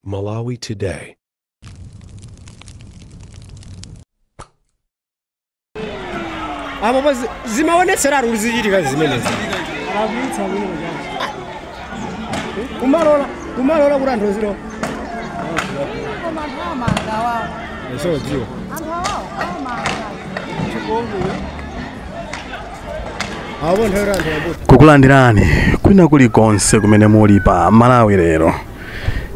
Malawi Today. Abo zimaonetsera ruziyitika zimenezi. Arabitsa bino byaje. Kumarola kurantho ziro. Mama ngawa. Eso jiwa. Abo nthera nthambo. Kukulandirani kwina kulikonse kumene muli pa Malawi lero.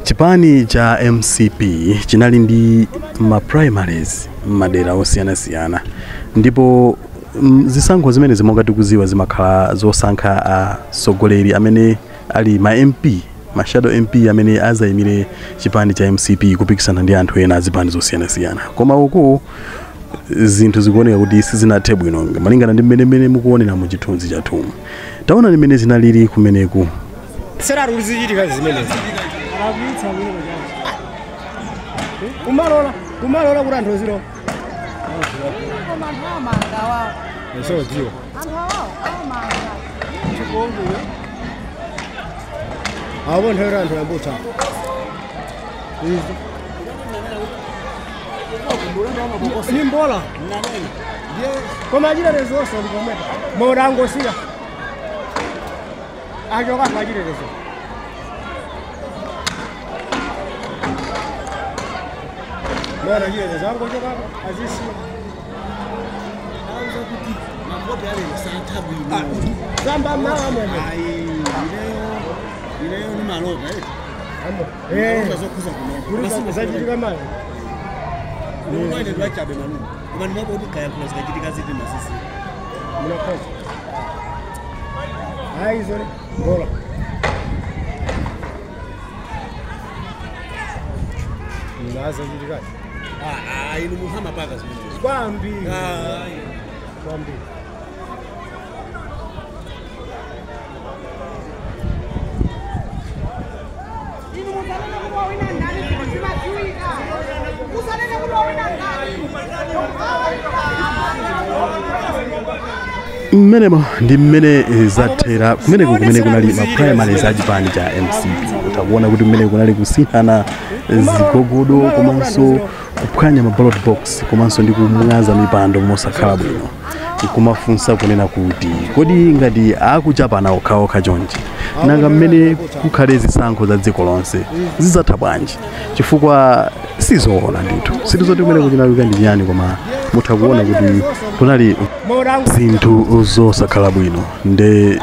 Chipani cha MCP chinali ndi ma primaries madera osiyanasiyana ndipo zisankho zimene zimongati kuziwa zimakhala zosankha asogoleri amene ali ma MP ma shadow MP amene azayimire chipani cha MCP kupikisana ndi anthu ena azipani zosiyanasiyana. Koma uku zinthu zikuoneka kuti sizinathe bwino malingana ndi mmene mukuonera mu chithunzi chathu. Taona limene zinalili kumeneku. Sera ruziyitika zimenezi. Arabitsa bino byaje. Kumarola kurantho ziro. Mama ngawa. Eso jiwa. Abo nthera nthambo tsa. Nimbola. Koma jira rezoso ndikometa. Morango siya. Ajoka majira rezoso. Mwana jira rezoso ajoka azisi. Samba mama mwana. Ile ni maloba Unazokuza kuno. Zajitika mali. Unaende lwachabe manu. Kubani mabo ubikaya kuna zikajitika ziti masisi. Mnakosa. Hai zore. Bola. Mnaza jitika. Ili muhama paka zimini. Kwambi. Kwambi. Mmenemo ndi mmene zathera kumene kunali ma primaries a chipani cha MCP. Utakuona kuti mmene kunali kusinthana zigogodo komanso kuphwanya ma ballot box komanso ndi kumwaza mipando mosakhala bwino. Kumafunsa kunena kuti kodi ngati akuchapana okhaokha chonchi nanga mmene kukhale zisankho za dziko lonse zizatha bwanji chifukwa sizoona ndithu sitizoti kumene kuchinalika ndi nyani koma mutha kuona kuti kunali zinthu zosakhala bwino nde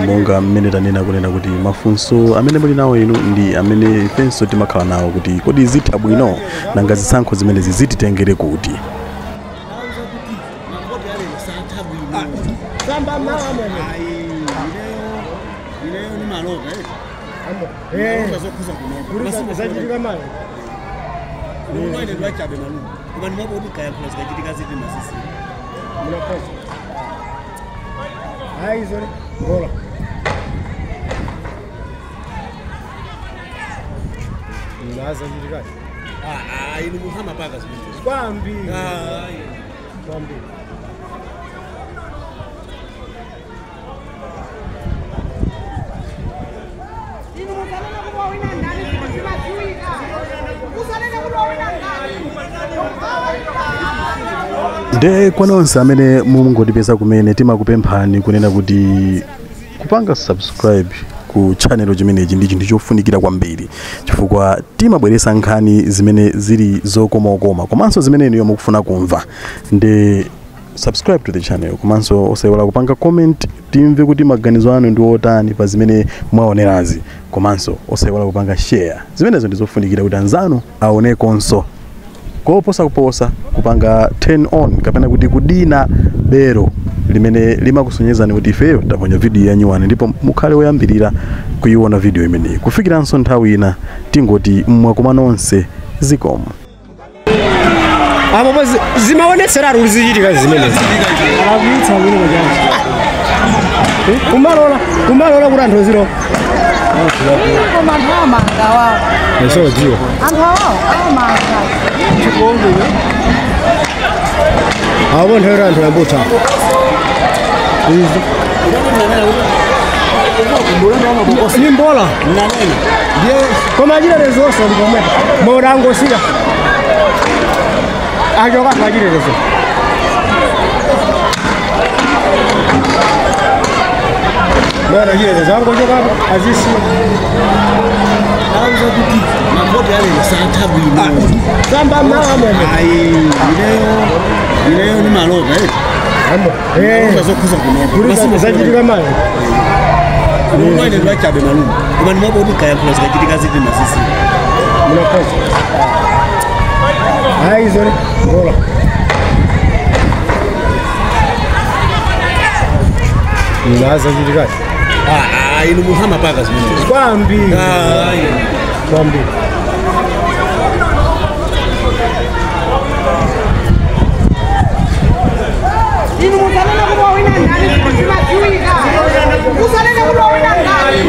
monga mmene tanena kunena kuti mafunso amene muli nawo inu ndi amene ifenso timakhala nawo kuti kodi zitha bwino nanga zisankho zimene zititengere kuti. Samba mama mwana. Ile ni maloba Unazokuza kuno. Zajitika mali. Unaende lwachabe manu. Kubani mabo ubikaya kuna zikajitika ziti masisi. Mnakosa. Hai zore. Bola. Mnaza jitika. Ili muhama paka zimini. Kwambi. Kwambi. Nde kwa nonse amene mungotipeza kumene timakupemphani kunena kuti kupanga subscribe ku channel chimenechi ndi chinthu chofunikira kwambiri chifukwa timabweresa nkhani zimene zili zokomakoma komanso zimene inu mukufuna kumva. Nde subscribe to the channel komanso osayiwala kupanga comment timve kuti maganizo anu ndi otani pa zimene mwaonerazi komanso osayiwala kupanga share zimenezo ndizofunikira kuti anzanu aonekonso koposa kupanga turn on kapena kuti kudina bero limene limakusonyezani kuti ifeyo taponya video yanyuwani ndipo mukhale oyambirira kuiona video imeneyi kufikiranso nthawi ina tingoti mwakoma nonse zikomo. Abo zimaonetsera ruziyitika zimenezi. Arabitsa bino byaje. Kumarola kurantho ziro. Mama ngawa. Eso jiwa. Mama Abo nthera nthambo tsa. Simbola. Unanena. Ndiye kwa majina rezoso ndikomea. Morango sija. Ajoka kwa majina rezoso. Bora hiyo zangu joka azisi. Nauza kuti mambo yale ni santa bwino. Samba mama mwe. Ai, ileo ni maloga Amo. Unazokuza kunoba. Basi zajitika mali. Umwana lwachabe malume. Ubani mabo kuti kaya plus kachitika zipi na sisi. Mnakosa. Hai zore. Bora. Unaanza jitika. Ini muhama paka zimene. Kwambi. Kwambi. Ini musalele kuba wina ndani kusimajuika. Musalele kuba wina ndani.